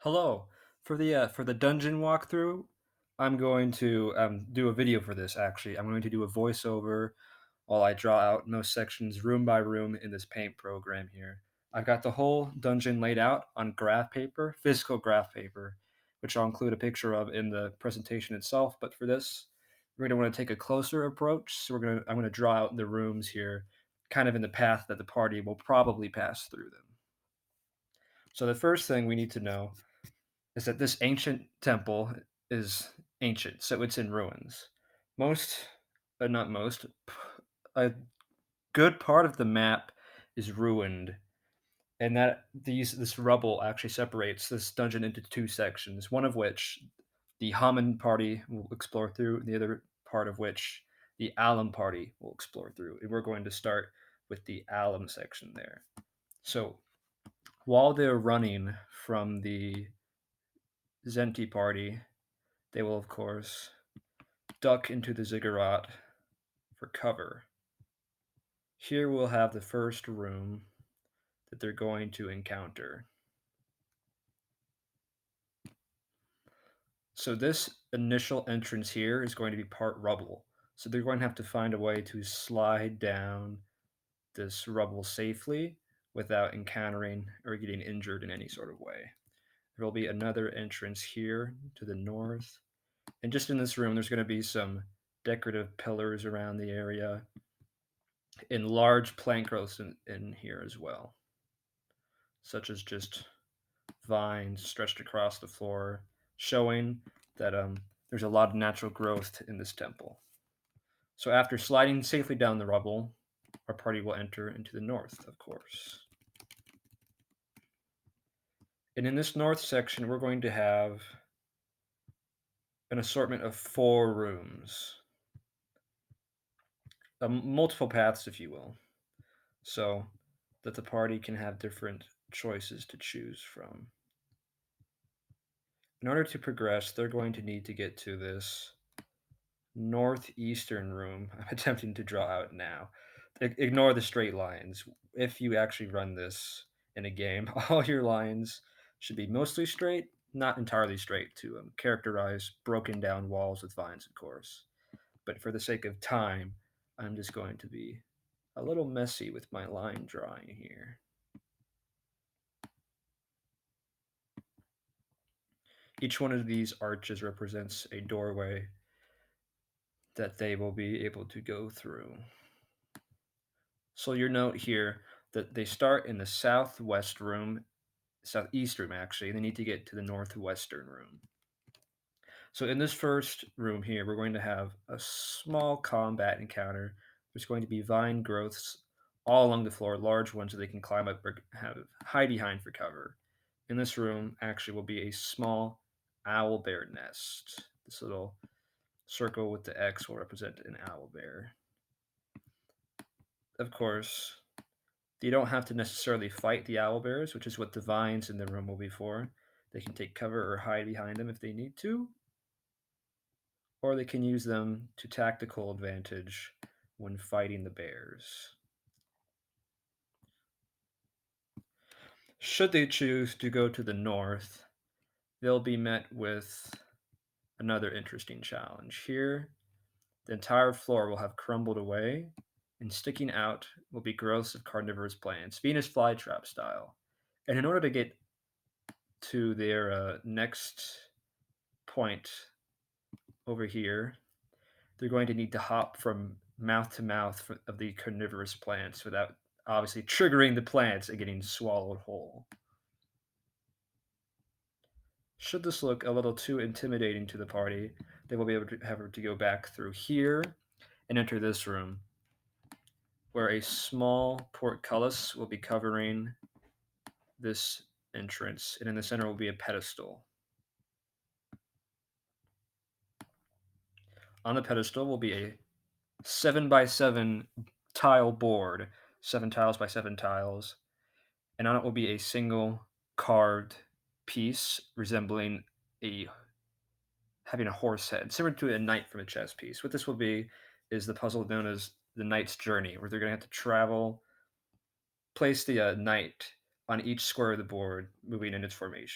Hello. For the dungeon walkthrough, I'm going to do a video for this. Actually, I'm going to do a voiceover while I draw out most sections room by room in this paint program here. I've got the whole dungeon laid out on graph paper, physical graph paper, which I'll include a picture of in the presentation itself. But for this, we're going to want to take a closer approach. So I'm going to draw out the rooms here, kind of in the path that the party will probably pass through them. So the first thing we need to know is that this ancient temple is ancient, so it's in ruins. Most, but not most, a good part of the map is ruined, and that this rubble actually separates this dungeon into two sections. One of which the Haman party will explore through, and the other part of which the Alim party will explore through. And we're going to start with the Alim section there. So while they're running from the Zenti party, they will, of course, duck into the Ziggurat for cover. Here we'll have the first room that they're going to encounter. So this initial entrance here is going to be part rubble. So they're going to have to find a way to slide down this rubble safely without encountering or getting injured in any sort of way. There will be another entrance here to the north. And just in this room, there's going to be some decorative pillars around the area and large plant growths in here as well, such as just vines stretched across the floor, showing that there's a lot of natural growth in this temple. So after sliding safely down the rubble, our party will enter into the north, of course. And in this north section, we're going to have an assortment of 4 rooms, multiple paths, if you will, so that the party can have different choices to choose from. In order to progress, they're going to need to get to this northeastern room. I'm attempting to draw out now. Ignore the straight lines. If you actually run this in a game, all your lines should be mostly straight, not entirely straight, to characterize broken down walls with vines, of course. But for the sake of time, I'm just going to be a little messy with my line drawing here. Each one of these arches represents a doorway that they will be able to go through. So your note here that they start in the southwest room, southeast room actually, and they need to get to the northwestern room. So in this first room here, we're going to have a small combat encounter. There's going to be vine growths all along the floor, large ones that they can climb up or hide behind for cover. In this room, actually, will be a small owl bear nest. This little circle with the X will represent an owl bear. Of course, you don't have to necessarily fight the owl bears, which is what the vines in the room will be for. They can take cover or hide behind them if they need to, or they can use them to tactical advantage when fighting the bears. Should they choose to go to the north, they'll be met with another interesting challenge. Here, the entire floor will have crumbled away, and sticking out will be growths of carnivorous plants, Venus flytrap style. And in order to get to their next point over here, they're going to need to hop from mouth to mouth of the carnivorous plants without obviously triggering the plants and getting swallowed whole. Should this look a little too intimidating to the party, they will be able to have her to go back through here and enter this room, where a small portcullis will be covering this entrance, and in the center will be a pedestal. On the pedestal will be a 7x7 tile board, 7 tiles by 7 tiles, and on it will be a single carved piece resembling a having a horse head, similar to a knight from a chess piece. What this will be is the puzzle known as the Knight's Journey, where they're going to have to travel, place the knight on each square of the board, moving in its formation.